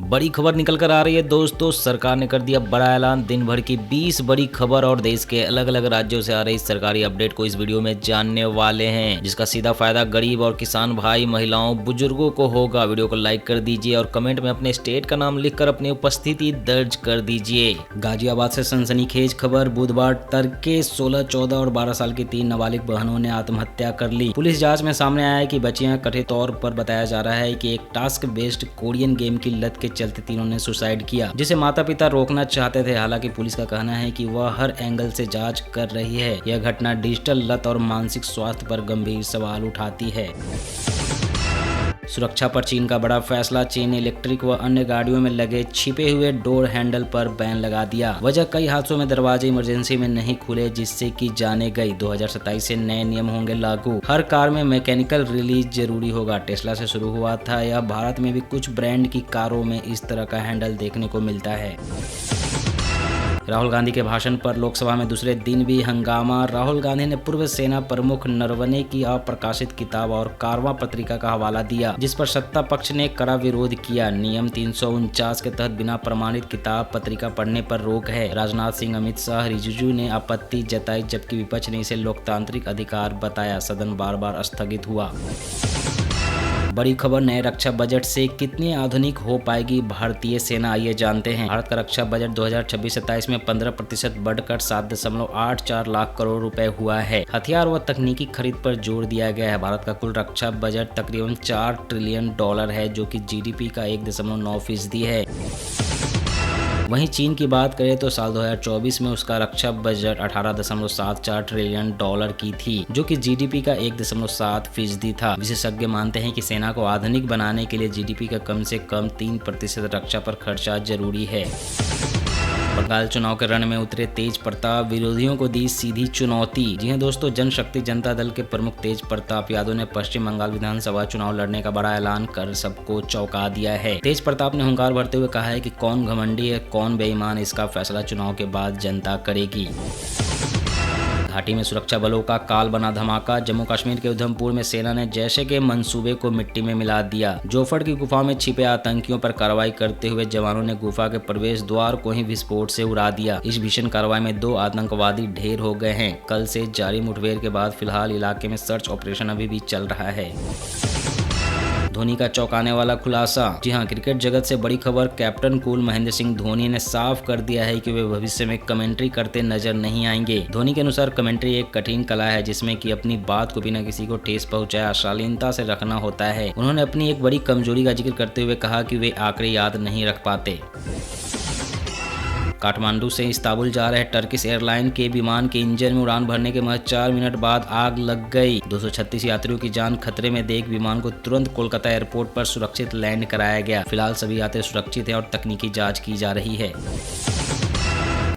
बड़ी खबर निकल कर आ रही है दोस्तों। सरकार ने कर दिया बड़ा ऐलान। दिन भर की 20 बड़ी खबर और देश के अलग अलग राज्यों से आ रही सरकारी अपडेट को इस वीडियो में जानने वाले हैं, जिसका सीधा फायदा गरीब और किसान भाई, महिलाओं, बुजुर्गों को होगा। वीडियो को लाइक कर दीजिए और कमेंट में अपने स्टेट का नाम लिखकर अपनी उपस्थिति दर्ज कर दीजिए। गाजियाबाद से सनसनीखेज खबर। बुधवार तड़के 16, 14 और 12 साल की 3 नाबालिग बहनों ने आत्महत्या कर ली। पुलिस जांच में सामने आया है कि बच्चियां कथित तौर पर बताया जा रहा है कि एक टास्क बेस्ड कोरियन गेम की लत के चलते तीनों ने सुसाइड किया, जिसे माता पिता रोकना चाहते थे। हालांकि पुलिस का कहना है कि वह हर एंगल से जांच कर रही है। यह घटना डिजिटल लत और मानसिक स्वास्थ्य पर गंभीर सवाल उठाती है। सुरक्षा पर चीन का बड़ा फैसला। चीन ने इलेक्ट्रिक व अन्य गाड़ियों में लगे छिपे हुए डोर हैंडल पर बैन लगा दिया। वजह कई हादसों में दरवाजे इमरजेंसी में नहीं खुले, जिससे की जाने गई। 2027 से नए नियम होंगे लागू। हर कार में मैकेनिकल रिलीज जरूरी होगा। टेस्ला से शुरू हुआ था यह। भारत में भी कुछ ब्रांड की कारों में इस तरह का हैंडल देखने को मिलता है। राहुल गांधी के भाषण पर लोकसभा में दूसरे दिन भी हंगामा। राहुल गांधी ने पूर्व सेना प्रमुख नरवणे की अप्रकाशित किताब और कारवां पत्रिका का हवाला दिया, जिस पर सत्ता पक्ष ने कड़ा विरोध किया। नियम 349 के तहत बिना प्रमाणित किताब पत्रिका पढ़ने पर रोक है। राजनाथ सिंह, अमित शाह, रिजिजू ने आपत्ति जताई, जबकि विपक्ष ने इसे लोकतांत्रिक अधिकार बताया। सदन बार बार स्थगित हुआ। बड़ी खबर। नए रक्षा बजट से कितनी आधुनिक हो पाएगी भारतीय सेना, आइए जानते हैं। भारत का रक्षा बजट 2026-27 में 15% बढ़कर 7.84 लाख करोड़ रुपए हुआ है। हथियार व तकनीकी खरीद पर जोर दिया गया है। भारत का कुल रक्षा बजट तकरीबन $4 ट्रिलियन है, जो कि जीडीपी का 1.9% है। वहीं चीन की बात करें तो साल 2024 में उसका रक्षा बजट $18.74 ट्रिलियन की थी, जो कि जीडीपी का 1.7% था। विशेषज्ञ मानते हैं कि सेना को आधुनिक बनाने के लिए जीडीपी का कम से कम 3% रक्षा पर खर्चा जरूरी है। बंगाल चुनाव के रण में उतरे तेज प्रताप, विरोधियों को दी सीधी चुनौती। जी हां दोस्तों, जनशक्ति जनता दल के प्रमुख तेज प्रताप यादव ने पश्चिम बंगाल विधानसभा चुनाव लड़ने का बड़ा ऐलान कर सबको चौंका दिया है। तेज प्रताप ने हुंकार भरते हुए कहा है कि कौन घमंडी है, कौन बेईमान, इसका फैसला चुनाव के बाद जनता करेगी। घाटी में सुरक्षा बलों का काल बना धमाका। जम्मू कश्मीर के उधमपुर में सेना ने जैशे के मंसूबे को मिट्टी में मिला दिया। जोफड़ की गुफा में छिपे आतंकियों पर कार्रवाई करते हुए जवानों ने गुफा के प्रवेश द्वार को ही विस्फोट से उड़ा दिया। इस भीषण कार्रवाई में 2 आतंकवादी ढेर हो गए हैं। कल से जारी मुठभेड़ के बाद फिलहाल इलाके में सर्च ऑपरेशन अभी भी चल रहा है। धोनी का चौंकाने वाला खुलासा। जी हां, क्रिकेट जगत से बड़ी खबर। कैप्टन कूल महेंद्र सिंह धोनी ने साफ कर दिया है कि वे भविष्य में कमेंट्री करते नजर नहीं आएंगे। धोनी के अनुसार कमेंट्री एक कठिन कला है, जिसमें कि अपनी बात को बिना किसी को ठेस पहुंचाए शालीनता से रखना होता है। उन्होंने अपनी एक बड़ी कमजोरी का जिक्र करते हुए कहा कि वे आंकड़े याद नहीं रख पाते। काठमांडू से इस्तांबुल जा रहे टर्किश एयरलाइन के विमान के इंजन में उड़ान भरने के महज 4 मिनट बाद आग लग गई। 236 यात्रियों की जान खतरे में देख विमान को तुरंत कोलकाता एयरपोर्ट पर सुरक्षित लैंड कराया गया। फिलहाल सभी यात्री सुरक्षित हैं और तकनीकी जांच की जा रही है।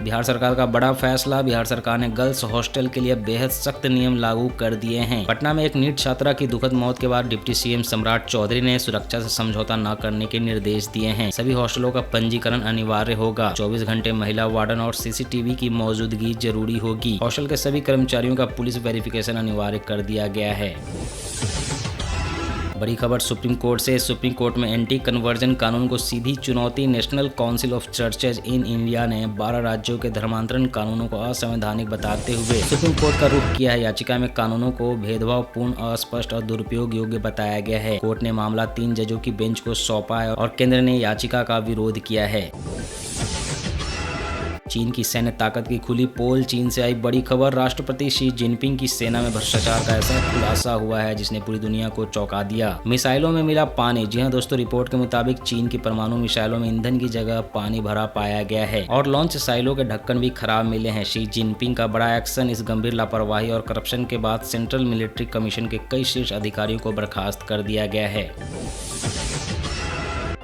बिहार सरकार का बड़ा फैसला। बिहार सरकार ने गर्ल्स हॉस्टल के लिए बेहद सख्त नियम लागू कर दिए हैं। पटना में एक नीट छात्रा की दुखद मौत के बाद डिप्टी सीएम सम्राट चौधरी ने सुरक्षा से समझौता न करने के निर्देश दिए हैं। सभी हॉस्टलों का पंजीकरण अनिवार्य होगा। 24 घंटे महिला वार्डन और सीसीटीवी की मौजूदगी जरूरी होगी। हॉस्टल के सभी कर्मचारियों का पुलिस वेरिफिकेशन अनिवार्य कर दिया गया है। बड़ी खबर सुप्रीम कोर्ट से। सुप्रीम कोर्ट में एंटी कन्वर्जन कानून को सीधी चुनौती। National council of churches in India ने 12 राज्यों के धर्मांतरण कानूनों को असंवैधानिक बताते हुए सुप्रीम कोर्ट का रुख किया है। याचिका में कानूनों को भेदभावपूर्ण, अस्पष्ट और दुरुपयोग योग्य बताया गया है। कोर्ट ने मामला 3 जजों की बेंच को सौंपा है और केंद्र ने याचिका का विरोध किया है। चीन की सैन्य ताकत की खुली पोल। चीन से आई बड़ी खबर। राष्ट्रपति शी जिनपिंग की सेना में भ्रष्टाचार का ऐसा खुलासा हुआ है जिसने पूरी दुनिया को चौंका दिया। मिसाइलों में मिला पानी। जी हां दोस्तों, रिपोर्ट के मुताबिक चीन की परमाणु मिसाइलों में ईंधन की जगह पानी भरा पाया गया है और लॉन्च साइलों के ढक्कन भी खराब मिले हैं। शी जिनपिंग का बड़ा एक्शन। इस गंभीर लापरवाही और करप्शन के बाद सेंट्रल मिलिट्री कमीशन के कई शीर्ष अधिकारियों को बर्खास्त कर दिया गया है।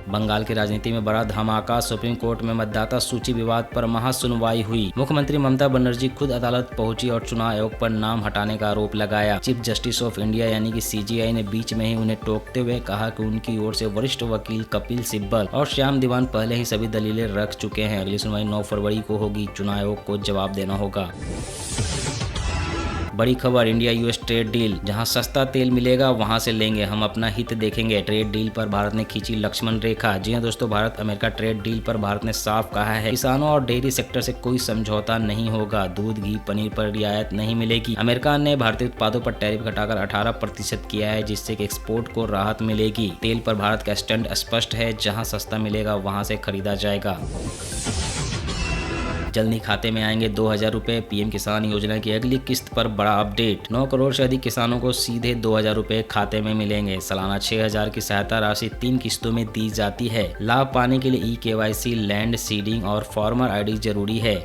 बंगाल की राजनीति में बड़ा धमाका। सुप्रीम कोर्ट में मतदाता सूची विवाद पर महासुनवाई हुई। मुख्यमंत्री ममता बनर्जी खुद अदालत पहुंची और चुनाव आयोग पर नाम हटाने का आरोप लगाया। चीफ जस्टिस ऑफ इंडिया यानी कि सीजेआई ने बीच में ही उन्हें टोकते हुए कहा कि उनकी ओर से वरिष्ठ वकील कपिल सिब्बल और श्याम दीवान पहले ही सभी दलीलें रख चुके हैं। अगली सुनवाई 9 फरवरी को होगी। चुनाव आयोग को जवाब देना होगा। बड़ी खबर इंडिया यूएस ट्रेड डील, जहां सस्ता तेल मिलेगा वहां से लेंगे, हम अपना हित देखेंगे। ट्रेड डील पर भारत ने खींची लक्ष्मण रेखा। जी हां दोस्तों, भारत अमेरिका ट्रेड डील पर भारत ने साफ कहा है किसानों और डेयरी सेक्टर से कोई समझौता नहीं होगा। दूध, घी, पनीर पर रियायत नहीं मिलेगी। अमेरिका ने भारतीय उत्पादों पर टैरिफ घटाकर 18% किया है, जिससे कि एक्सपोर्ट को राहत मिलेगी। तेल पर भारत का स्टैंड स्पष्ट है, जहां सस्ता मिलेगा वहां से खरीदा जाएगा। जल्द ही खाते में आएंगे 2000 रुपए। पीएम किसान योजना की अगली किस्त पर बड़ा अपडेट। 9 करोड़ से अधिक किसानों को सीधे 2000 रुपए खाते में मिलेंगे। सालाना 6000 की सहायता राशि 3 किस्तों में दी जाती है। लाभ पाने के लिए ई-KYC, लैंड सीडिंग और फार्मर आईडी जरूरी है।